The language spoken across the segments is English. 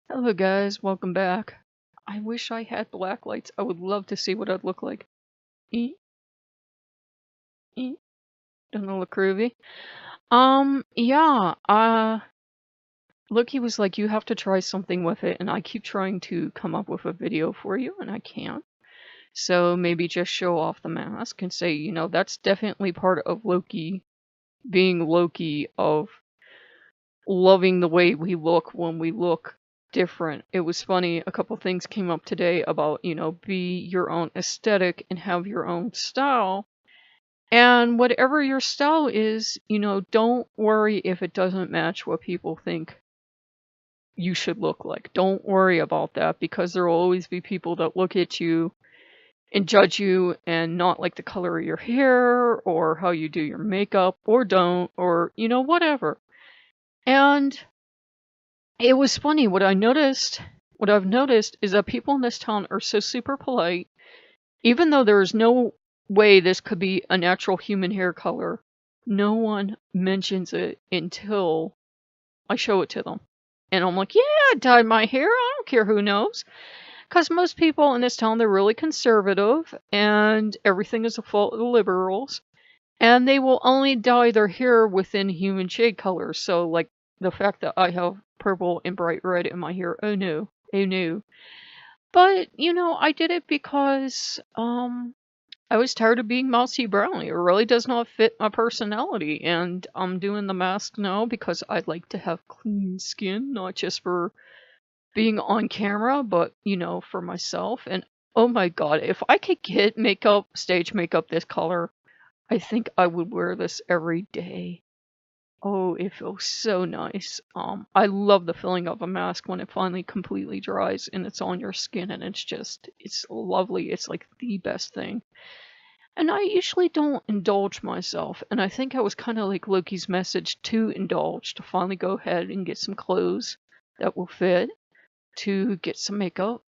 Hello guys, welcome back. I wish I had black lights. I would love to see what I'd look like. Eh, eh, Don't it look groovy? Loki was like, you have to try something with it, and I keep trying to come up with a video for you, and I can't. So maybe just show off the mask and say, that's definitely part of Loki being Loki, of loving the way we look when we look different. It was funny, a couple things came up today about, be your own aesthetic and have your own style. And whatever your style is, don't worry if it doesn't match what people think you should look like. Don't worry about that, because there will always be people that look at you and judge you and not like the color of your hair or how you do your makeup or don't, or, whatever. And it was funny. What I've noticed is that people in this town are so super polite. Even though there is no way this could be a natural human hair color, no one mentions it until I show it to them. And I'm like, yeah, I dyed my hair. I don't care who knows. Because most people in this town, they're really conservative, and everything is a fault of the liberals. And they will only dye their hair within human shade colors. So, like, the fact that I have purple and bright red in my hair, oh no, oh no. But, I did it because, I was tired of being mousy brown. It really does not fit my personality. And I'm doing the mask now because I'd like to have clean skin, not just for being on camera, but, for myself. And oh my god, if I could get makeup, stage makeup this color, I think I would wear this every day. Oh, it feels so nice. I love the feeling of a mask when it finally completely dries and it's on your skin, and it's lovely. It's like the best thing. And I usually don't indulge myself, and I think I was kind of like Loki's message to indulge, to finally go ahead and get some clothes that will fit, to get some makeup,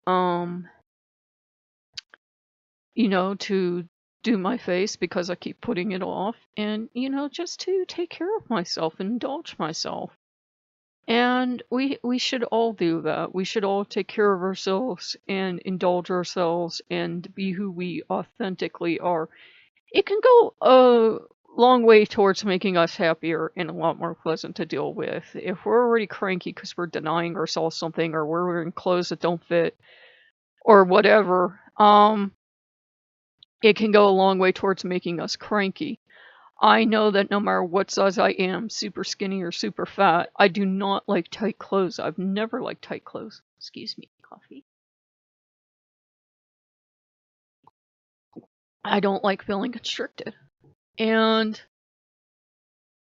to do my face because I keep putting it off, and, just to take care of myself and indulge myself. And we should all do that. We should all take care of ourselves and indulge ourselves and be who we authentically are. It can go a long way towards making us happier and a lot more pleasant to deal with. If we're already cranky because we're denying ourselves something, or we're wearing clothes that don't fit, or whatever, it can go a long way towards making us cranky. I know that no matter what size I am, super skinny or super fat, I do not like tight clothes. I've never liked tight clothes. Excuse me, coffee. I don't like feeling constricted. And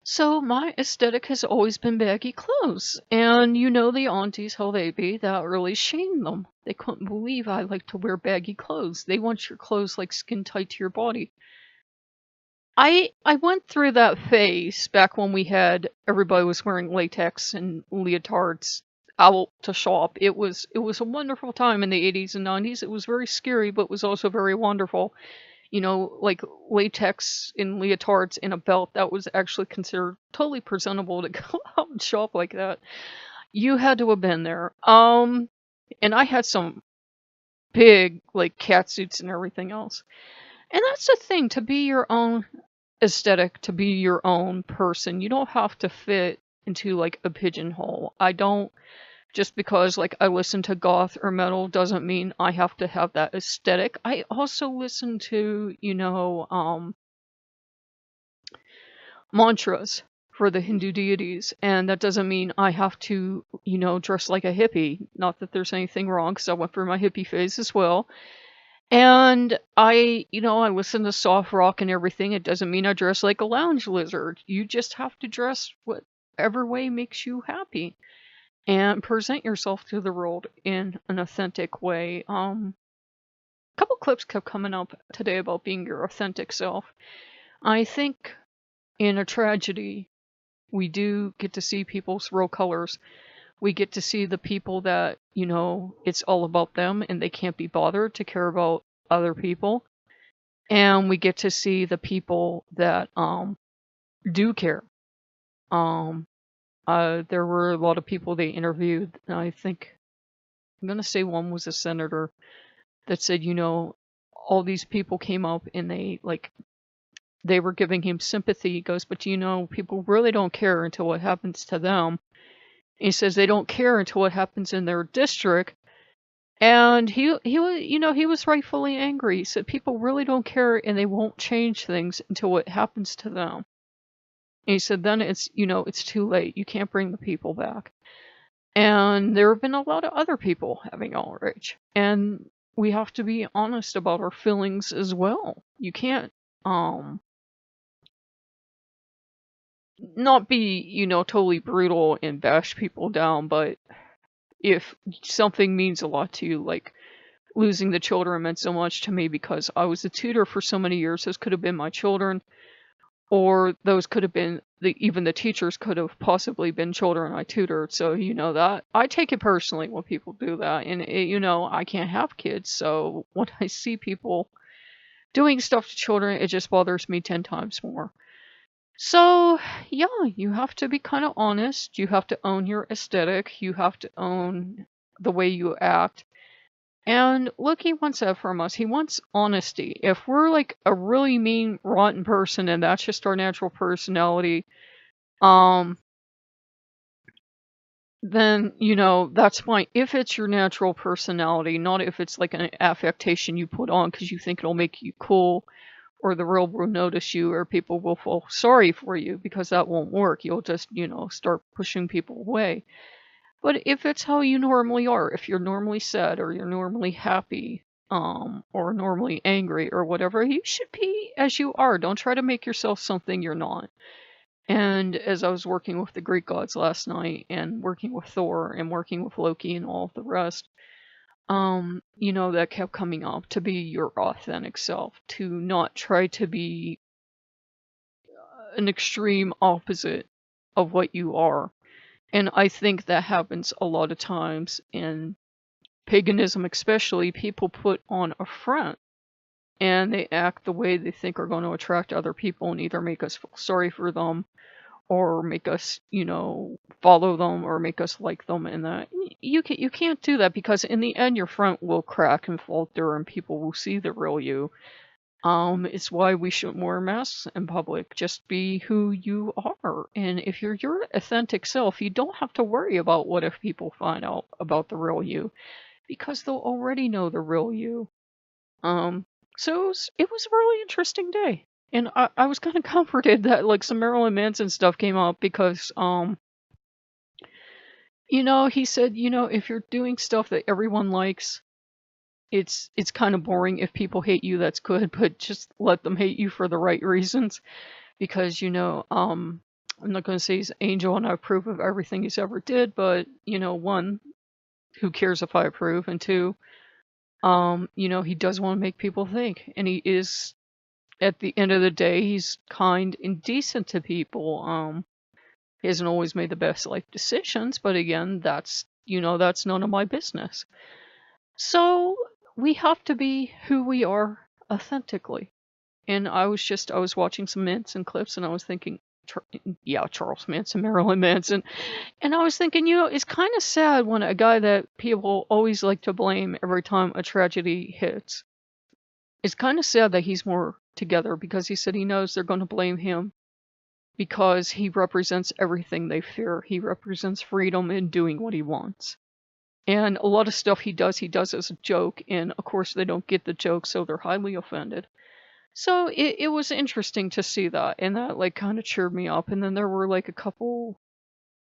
so my aesthetic has always been baggy clothes. And the aunties, how they be, that really shamed them. They couldn't believe I like to wear baggy clothes. They want your clothes like skin tight to your body. I went through that phase back when everybody was wearing latex and leotards out to shop. It was a wonderful time in the 80s and 90s. It was very scary, but was also very wonderful. Like latex in leotards and a belt that was actually considered totally presentable to go out and shop like that. You had to have been there. And I had some big like cat suits and everything else. And that's the thing, to be your own aesthetic, to be your own person. You don't have to fit into like a pigeonhole. I don't, just because like I listen to goth or metal doesn't mean I have to have that aesthetic. I also listen to, mantras for the Hindu deities, and that doesn't mean I have to, dress like a hippie. Not that there's anything wrong, because I went through my hippie phase as well. And I listen to soft rock and everything. It doesn't mean I dress like a lounge lizard. You just have to dress whatever way makes you happy and present yourself to the world in an authentic way. A couple clips kept coming up today about being your authentic self. I think in a tragedy, we do get to see people's real colors. We get to see the people that, it's all about them and they can't be bothered to care about other people. And we get to see the people that do care. There were a lot of people they interviewed. I think I'm gonna say one was a senator that said, all these people came up and they were giving him sympathy. He goes, but people really don't care until what happens to them. He says they don't care until what happens in their district. And he was rightfully angry. He said people really don't care and they won't change things until it happens to them. And he said then it's too late. You can't bring the people back. And there have been a lot of other people having outrage. And we have to be honest about our feelings as well. You can't not be, totally brutal and bash people down, but if something means a lot to you, like losing the children meant so much to me because I was a tutor for so many years, those could have been my children, or those could have been even the teachers could have possibly been children I tutored. So that I take it personally when people do that, and I can't have kids, so when I see people doing stuff to children, it just bothers me 10 times more. So yeah, you have to be kind of honest. You have to own your aesthetic. You have to own the way you act. And Loki wants that from us. He wants honesty. If we're like a really mean, rotten person and that's just our natural personality, then, that's fine. If it's your natural personality, not if it's like an affectation you put on because you think it'll make you cool, or the world will notice you, or people will feel sorry for you, because that won't work. You'll just, start pushing people away. But if it's how you normally are, if you're normally sad or you're normally happy, or normally angry or whatever, you should be as you are. Don't try to make yourself something you're not. And as I was working with the Greek gods last night and working with Thor and working with Loki and all of the rest, that kept coming up, to be your authentic self, to not try to be an extreme opposite of what you are. And I think that happens a lot of times in paganism, especially. People put on a front and they act the way they think are going to attract other people and either make us feel sorry for them or make us, follow them or make us like them. And that you can't do that, because in the end your front will crack and falter and people will see the real you. It's why we shouldn't wear masks in public. Just be who you are. And if you're your authentic self, you don't have to worry about what if people find out about the real you, because they'll already know the real you. So it was a really interesting day. And I was kind of comforted that like some Marilyn Manson stuff came up, because he said, if you're doing stuff that everyone likes, it's kind of boring. If people hate you, that's good, but just let them hate you for the right reasons. Because I'm not going to say he's an angel and I approve of everything he's ever did, but one, who cares if I approve, and two, he does want to make people think, and he is, at the end of the day, he's kind and decent to people. He hasn't always made the best life decisions, but again, that's none of my business. So we have to be who we are authentically. And I was watching some Manson clips and I was thinking, yeah, Charles Manson, Marilyn Manson. And I was thinking, it's kind of sad when a guy that people always like to blame every time a tragedy hits. It's kind of sad that he's more together, because he said he knows they're going to blame him because he represents everything they fear. He represents freedom and doing what he wants. And a lot of stuff he does as a joke, and of course they don't get the joke, so they're highly offended. So it was interesting to see that, and that like kind of cheered me up. And then there were like a couple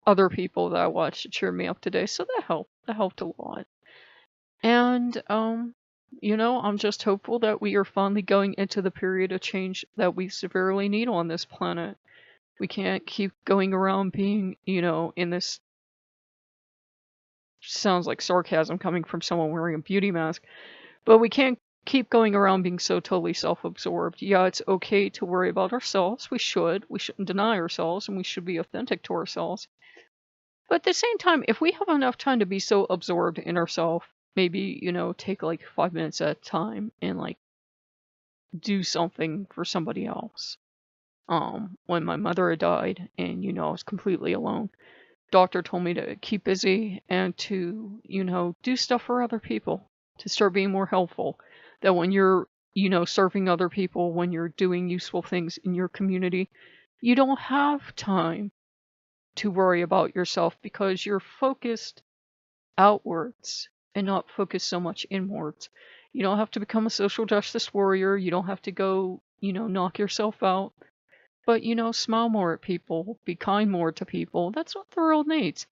other people that I watched to cheer me up today, so that helped. That helped a lot. And I'm just hopeful that we are finally going into the period of change that we severely need on this planet. We can't keep going around being, in this, sounds like sarcasm coming from someone wearing a beauty mask, but we can't keep going around being so totally self-absorbed. Yeah, it's okay to worry about ourselves. We shouldn't deny ourselves, and we should be authentic to ourselves. But at the same time, if we have enough time to be so absorbed in ourselves, maybe, take like 5 minutes at a time and like do something for somebody else. When my mother had died and, I was completely alone, doctor told me to keep busy and to, do stuff for other people, to start being more helpful. That when you're, serving other people, when you're doing useful things in your community, you don't have time to worry about yourself because you're focused outwards and not focused so much inwards. You don't have to become a social justice warrior. You don't have to go, knock yourself out. But, smile more at people, be kind more to people. That's what the world needs.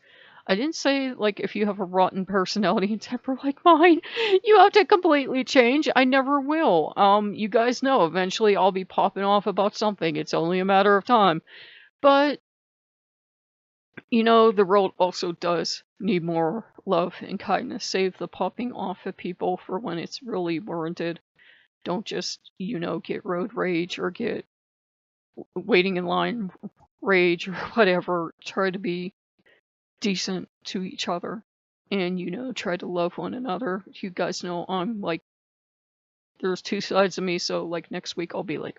I didn't say, like, if you have a rotten personality and temper like mine, you have to completely change. I never will. You guys know eventually I'll be popping off about something. It's only a matter of time. But, the world also does need more love and kindness. Save the popping off at people for when it's really warranted. Don't just, get road rage or get waiting in line rage or whatever. Try to be decent to each other and, try to love one another. You guys know I'm like, there's two sides of me, so like next week I'll be like,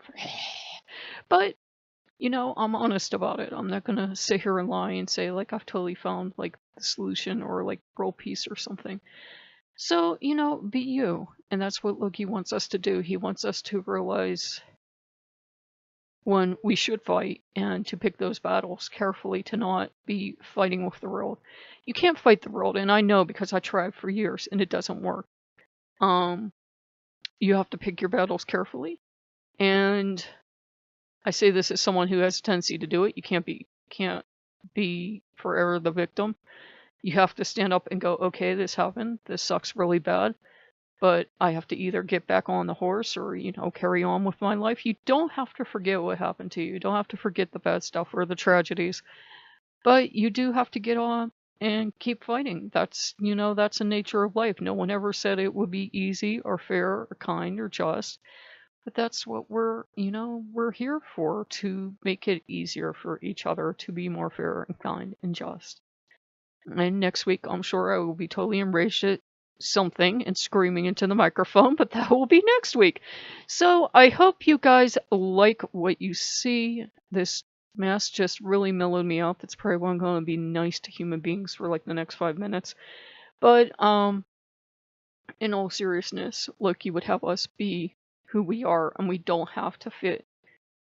but I'm honest about it. I'm not gonna sit here and lie and say like I've totally found like the solution or like world peace or something. So, be you. And that's what Loki wants us to do. He wants us to realize when we should fight and to pick those battles carefully, to not be fighting with the world. You can't fight the world, and I know because I tried for years and it doesn't work. You have to pick your battles carefully. And I say this as someone who has a tendency to do it. You can't be forever the victim. You have to stand up and go, okay, this happened. This sucks really bad. But I have to either get back on the horse or, carry on with my life. You don't have to forget what happened to you. You don't have to forget the bad stuff or the tragedies. But you do have to get on and keep fighting. That's the nature of life. No one ever said it would be easy or fair or kind or just. But that's what we're here for, to make it easier for each other, to be more fair and kind and just. And next week, I'm sure I will be totally enraged at something and screaming into the microphone, but that will be next week. So I hope you guys like what you see. This mask just really mellowed me out. That's probably why I'm going to be nice to human beings for like the next 5 minutes. But in all seriousness, Loki would have us be who we are, and we don't have to fit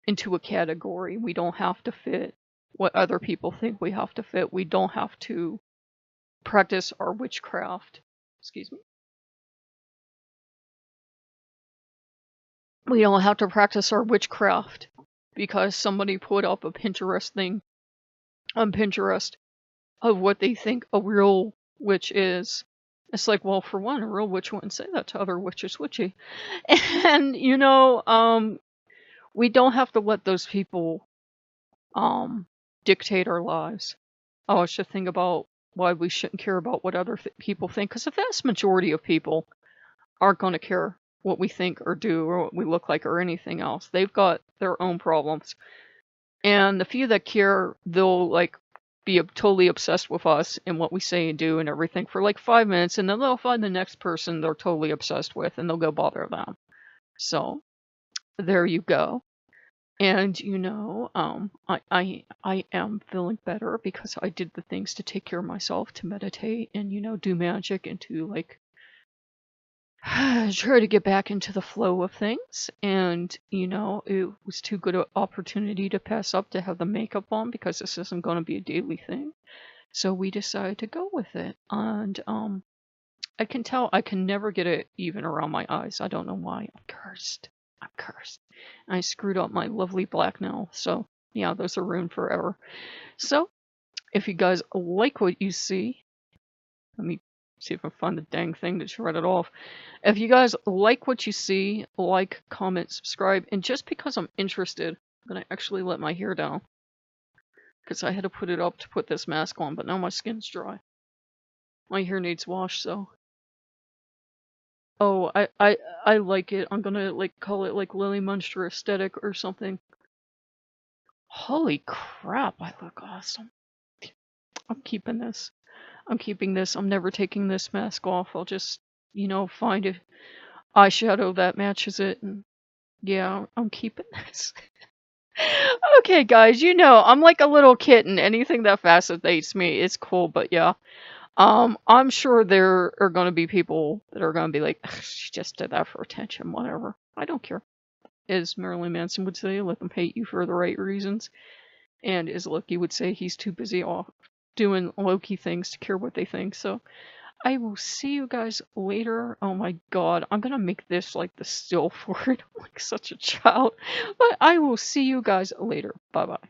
into a category. We don't have to fit what other people think we have to fit. We don't have to practice our witchcraft. Excuse me. We don't have to practice our witchcraft because somebody put up a Pinterest thing on Pinterest of what they think a real witch is. It's like, well, for one, a real witch wouldn't say that to other witches, would she? And, we don't have to let those people dictate our lives. I should think about why we shouldn't care about what other people think, because the vast majority of people aren't going to care what we think or do or what we look like or anything else. They've got their own problems. And the few that care, they'll like be totally obsessed with us and what we say and do and everything for like 5 minutes, and then they'll find the next person they're totally obsessed with and they'll go bother them. So there you go. And I am feeling better because I did the things to take care of myself, to meditate and do magic and to like try to get back into the flow of things. And it was too good an opportunity to pass up to have the makeup on, because this isn't going to be a daily thing. So we decided to go with it. And I can tell I can never get it even around my eyes. I don't know why. I'm cursed. I screwed up my lovely black nail. So yeah, those are ruined forever. So if you guys like what you see, let me see if I find the dang thing to shred it off. If you guys like what you see, like, comment, subscribe. And just because I'm interested, I'm going to actually let my hair down, because I had to put it up to put this mask on, but now my skin's dry. My hair needs wash, so. Oh, I like it. I'm gonna like call it like Lily Munster aesthetic or something. Holy crap, I look awesome. I'm keeping this. I'm never taking this mask off. I'll just, find a eyeshadow that matches it, and yeah, I'm keeping this. Okay, guys, you know, I'm like a little kitten. Anything that fascinates me is cool, but yeah. I'm sure there are gonna be people that are gonna be like, she just did that for attention, whatever. I don't care. As Marilyn Manson would say, let them hate you for the right reasons. And as Loki would say, he's too busy off doing Loki things to care what they think. So I will see you guys later. Oh my god, I'm gonna make this like the still for it. I'm like such a child. But I will see you guys later. Bye bye.